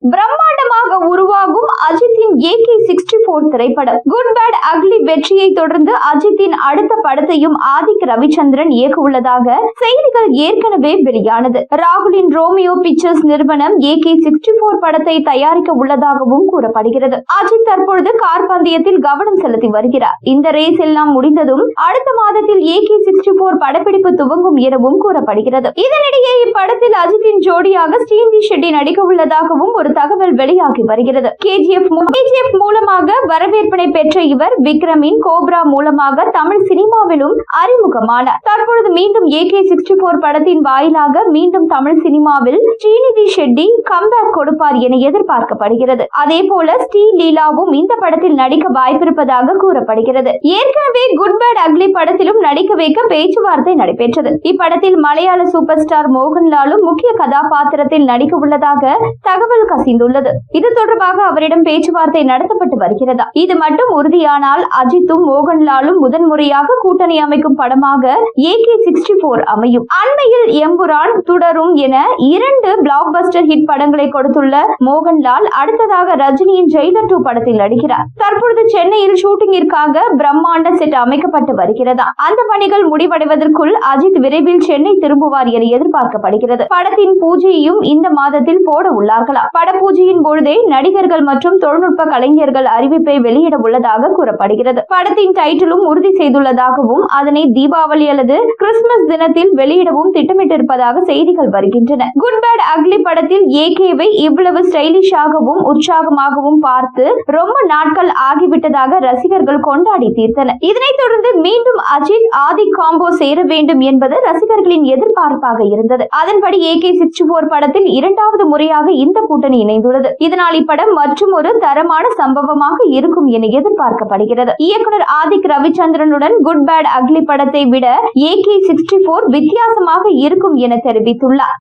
பிரம்மாண்டமாக உருவாகும் அஜித்தின் AK-64 திரைப்படம். குட் பேட் அக்லி வெற்றியை தொடர்ந்து அஜித்தின் அடுத்த படத்தையும் ஆதிக் ரவிச்சந்திரன் இயக்க உள்ளதாக செய்திகள் ஏற்கனவே வெளியானது. ராகுலின் ரோமியோ பிக்சர்ஸ் நிறுவனம் AK-64 படத்தை தயாரிக்க உள்ளதாகவும் கூறப்படுகிறது. அஜித் தற்பொழுது கார் பந்தயத்தில் கவனம் செலுத்தி வருகிறார். இந்த ரேஸ் எல்லாம் முடிந்ததும் அடுத்த மாதத்தில் AK-64 படப்பிடிப்பு துவங்கும் எனவும் கூறப்படுகிறது. இதனிடையே இப்படத்தில் அஜித்தின் ஜோடியாக ஸ்ரீநிதி ஷெட்டி நடிக்க உள்ளதாகவும் ஒரு தகவல் வெளியாகி வருகிறது. KGF மூலமாக வரவேற்பினை பெற்ற இவர் விக்ரமின் கோப்ரா மூலமாக தமிழ் சினிமாவிலும் அறிமுகமானார். தற்பொழுது மீண்டும் AK-64 படத்தின் வாயிலாக மீண்டும் தமிழ் சினிமாவில் ஸ்ரீநிதி ஷெட்டி கம்பேக் கொடுப்பார் என எதிர்பார்க்கப்படுகிறது. அதே போல ஸ்ரீ லீலாவும் இந்த படத்தில் நடிக்க வாய்ப்பிருப்பதாக கூறப்படுகிறது. ஏற்கனவே குட் பேட் அக்லி படத்திலும் நடிக்க வைக்க பேச்சுவார்த்தை நடைபெற்றது. இப்படத்தில் மலையாள சூப்பர் ஸ்டார் மோகன்லாலும் முக்கிய கதாபாத்திரத்தில் நடிக்க உள்ளதாக தகவல் கசிந்துள்ளது. இது தொடர்பாக அவரிடம் பேச்சுவார்த்தை நடத்தப்பட்டு வருகிறது. இது மட்டும் உறுதியானால் அஜித்தும் மோகன்லாலும் முதன்முறையாக கூட்டணி அமைக்கும் படமாக AK-64 அமையும். அண்மையில் எம்புரான், துடரும் என 2 பிளாக் பஸ்டர் ஹிட் படங்களை கொடுத்துள்ள மோகன்லால் அடுத்ததாக ரஜினியின் ஜெயிலர் 2 படத்தில் நடிக்கிறார். தற்பொழுது சென்னையில் ஷூட்டிங்கிற்காக பிரம்மாண்ட செட் அமைக்கப்பட்டு வருகிறதா. அந்த பணிகள் முடிவடைவதற்குள் அஜித் விரைவில் சென்னை திரும்புவார் என எதிர்பார்க்கப்படுகிறது. படத்தின் பூஜையையும் இந்த மாதத்தில் போட உள்ளார்களா. பட பூஜையின் பொழுதே நடிகர்கள் மற்றும் தொழில்நுட்ப கலைஞர்கள் அறிவிப்பை வெளியிட உள்ளதாக கூறப்படுகிறது. படத்தின் டைட்டிலும் உறுதி செய்துள்ளதாகவும் அதனை தீபாவளி அல்லது கிறிஸ்துமஸ் தினத்தில் வெளியிடவும் திட்டமிட்டிருப்பதாக செய்திகள் வருகின்றன. குட் பேட் அக்லி படத்தில் AK-வை இவ்வளவு ஸ்டைலிஷாகவும் உற்சாகமாகவும் பார்த்து ரொம்ப நாட்கள் ஆகிவிட்டதாக ரசிகர்கள் கொண்டாடி தீர்த்தனர். இதனைத் தொடர்ந்து மீண்டும் அஜித் ஆதிக் காம்போ சேர வேண்டும் என்பது ரசிகர்களின் எதிர்பார்ப்பாக இருந்தது. அதன்படி AK-64 படத்தில் 2வது முறையாக இந்த கூட்டணி இணைந்துள்ளது. இதனால் இப்படம் மற்றும் ஒரு தரமான சம்பவமாக இருக்கும் என எதிர்பார்க்கப்படுகிறது. இயக்குனர் ஆதிக் ரவிச்சந்திரனுடன் குட் பேட் அக்லி படத்தை விட AK-64 வித்தியாசமாக இருக்கும் என தெரிவித்துள்ளார்.